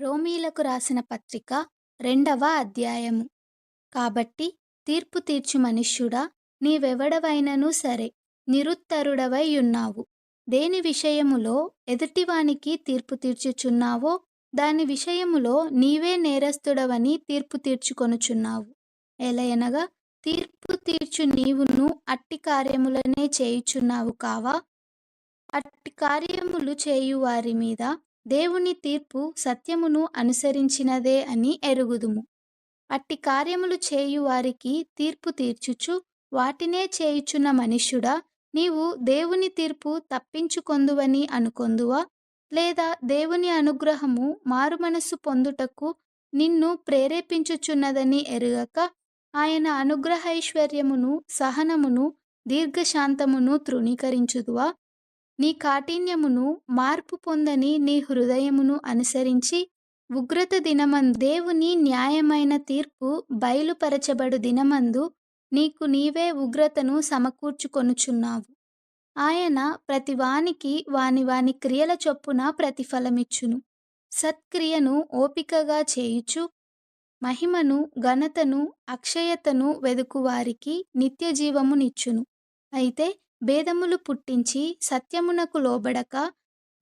రోమీలకు రాసిన పత్రిక 2వ అధ్యాయము. కాబట్టి తీర్పు తీర్చు మనుష్యుడా, నీవెవడవైనను సరే నిరుత్తరుడవై యున్నావు. దేని విషయములో ఎదుటివానికి తీర్పు తీర్చుచున్నావో దాని విషయములో నీవే నేరస్తుడవని తీర్పు తీర్చుకొనుచున్నావు. ఎలయనగా తీర్పు తీర్చు నీవును అట్టి కార్యములనే చేయుచున్నావు కావా? అట్టి కార్యములు చేయువారి మీద దేవుని తీర్పు సత్యమును అనుసరించినదే అని ఎరుగుదుము. అట్టి కార్యములు చేయువారికి తీర్పు తీర్చుచు వాటినే చేయుచున్న మనుష్యుడా, నీవు దేవుని తీర్పు తప్పించుకొందువని అనుకొందువా? లేదా దేవుని అనుగ్రహము మారుమనస్సు పొందుటకు నిన్ను ప్రేరేపించుచున్నదని ఎరుగక, ఆయన అనుగ్రహైశ్వర్యమును సహనమును దీర్ఘశాంతమును తృణీకరించుదువా? నీ కాఠిన్యమును మార్పు పొందని నీ హృదయమును అనుసరించి ఉగ్రత దినమందు దేవుని న్యాయమైన తీర్పు బయలుపరచబడు దినమందు నీకు నీవే ఉగ్రతను సమకూర్చుకొనుచున్నావు. ఆయన ప్రతివానికి వాని వాని క్రియల చొప్పున ప్రతిఫలమిచ్చును. సత్క్రియను ఓపికగా చేయుచు మహిమను ఘనతను అక్షయతను వెదుకువారికి నిత్యజీవమునిచ్చును. అయితే భేదములు పుట్టించి సత్యమునకు లోబడక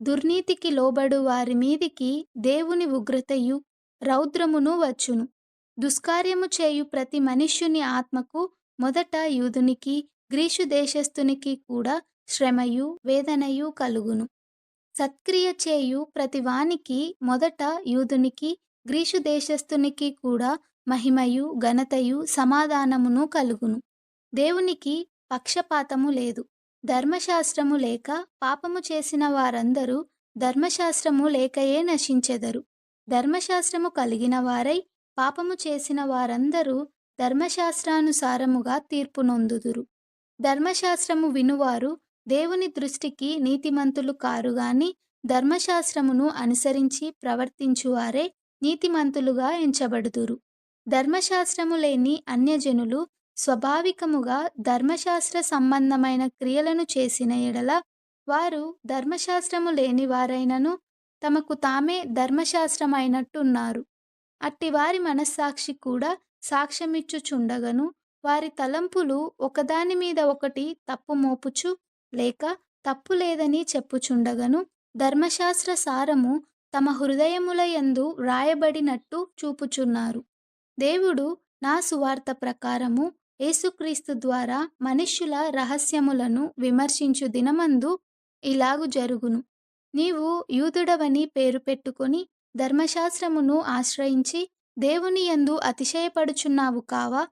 దుర్నీతికి లోబడు వారి మీదికి దేవుని ఉగ్రతయు రౌద్రమును వచ్చును. దుష్కార్యము చేయు ప్రతి మనుష్యుని ఆత్మకు మొదట యూదునికి గ్రీసు దేశస్థునికి కూడా శ్రమయు వేదనయు కలుగును. సత్క్రియ చేయు ప్రతివానికి మొదట యూదునికి గ్రీసు దేశస్థునికి కూడా మహిమయు ఘనతయు సమాధానమును కలుగును. దేవునికి పక్షపాతము లేదు. ధర్మశాస్త్రము లేక పాపము చేసిన వారందరూ ధర్మశాస్త్రము లేకయే నశించెదరు. ధర్మశాస్త్రము కలిగిన వారై పాపము చేసిన వారందరూ ధర్మశాస్త్రానుసారముగా తీర్పు నొందుదురు. ధర్మశాస్త్రము వినువారు దేవుని దృష్టికి నీతిమంతులు కారుగాని ధర్మశాస్త్రమును అనుసరించి ప్రవర్తించువారే నీతిమంతులుగా ఎంచబడుదురు. ధర్మశాస్త్రము లేని అన్యజనులు స్వాభావికముగా ధర్మశాస్త్ర సంబంధమైన క్రియలను చేసిన ఎడల వారు ధర్మశాస్త్రము లేని వారైనను తమకు తామే ధర్మశాస్త్రమైనట్టున్నారు. అట్టి వారి మనస్సాక్షి కూడా సాక్ష్యమిచ్చుచుండగను వారి తలంపులు ఒకదాని మీద ఒకటి తప్పు మోపుచు లేక తప్పు లేదని చెప్పుచుండగను ధర్మశాస్త్ర సారము తమ హృదయముల యందు వ్రాయబడినట్టు చూపుచున్నారు. దేవుడు నా సువార్త ప్రకారము యేసుక్రీస్తు ద్వారా మనుష్యుల రహస్యములను విమర్శించు దినమందు ఇలాగు జరుగును. నీవు యూదుడవని పేరు పెట్టుకొని ధర్మశాస్త్రమును ఆశ్రయించి దేవుని యందు అతిశయపడుచున్నావు కావా?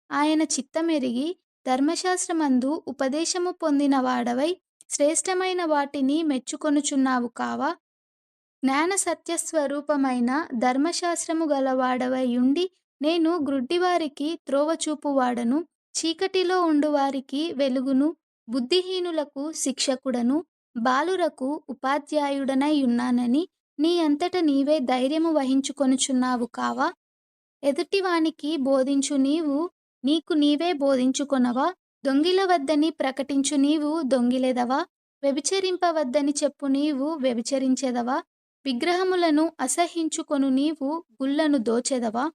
ఆయన చిత్తమెరిగి ధర్మశాస్త్రమందు ఉపదేశము పొందిన వాడవై శ్రేష్టమైన వాటిని మెచ్చుకొనుచున్నావు కావా? జ్ఞాన సత్యస్వరూపమైన ధర్మశాస్త్రము గలవాడవై ఉండి నేను గ్రుడ్డివారికి త్రోవచూపువాడను, చీకటిలో ఉండువారికి వెలుగును, బుద్ధిహీనులకు శిక్షకుడను, బాలురకు ఉపాధ్యాయుడనై ఉన్నానని నీ అంతట నీవే ధైర్యము వహించుకొనుచున్నావు కావా? ఎదుటివానికి బోధించు నీవు నీకు నీవే బోధించుకొనవా? దొంగిలవద్దని ప్రకటించు నీవు దొంగిలెదవా? వ్యభిచరింపవద్దని చెప్పు నీవు వ్యభిచరించెదవా? విగ్రహములను అసహ్యించుకొను నీవు గుళ్లను దోచెదవా?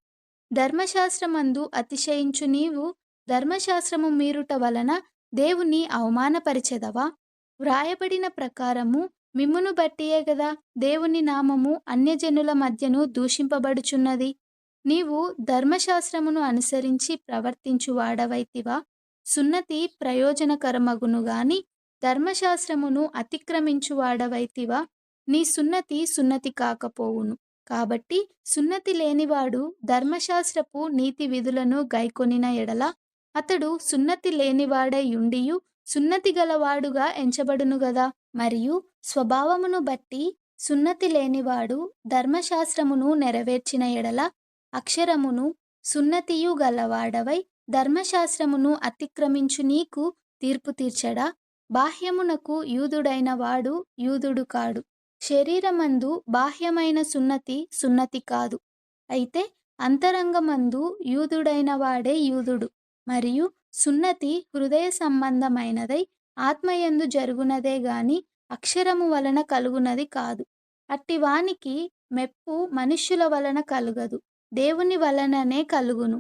ధర్మశాస్త్రమందు అతిశయించు నీవు ధర్మశాస్త్రము మీరుట వలన దేవుని అవమానపరిచెదవా? వ్రాయబడిన ప్రకారము మిమ్మును బట్టియే గదా దేవుని నామము అన్యజనుల మధ్యను దూషింపబడుచున్నది. నీవు ధర్మశాస్త్రమును అనుసరించి ప్రవర్తించువాడవైతివా? సున్నతి ప్రయోజనకరమగును గాని ధర్మశాస్త్రమును అతిక్రమించువాడవైతివా? నీ సున్నతి కాకపోవును. కాబట్టి సున్నతి లేనివాడు ధర్మశాస్త్రపు నీతి విధులను గైకొనిన ఎడల అతడు సున్నతి లేనివాడై యుండియు సున్నతి గలవాడుగా ఎంచబడును గదా. మరియు స్వభావమును బట్టి సున్నతి లేనివాడు ధర్మశాస్త్రమును నెరవేర్చిన ఎడల అక్షరమును సున్నతియు గలవాడవై ధర్మశాస్త్రమును అతిక్రమించు నీకు తీర్పు తీర్చడా? బాహ్యమునకు యూదుడైన వాడు యూదుడు కాడు. శరీరమందు బాహ్యమైన సున్నతి కాదు. అయితే అంతరంగమందు యూదుడైన వాడే యూదుడు. మరియు సున్నతి హృదయ సంబంధమైనదై ఆత్మయందు జరుగునదే గాని అక్షరము వలన కలుగునది కాదు. అట్టి వానికి మెప్పు మనుష్యుల వలన కలుగదు, దేవుని వలననే కలుగును.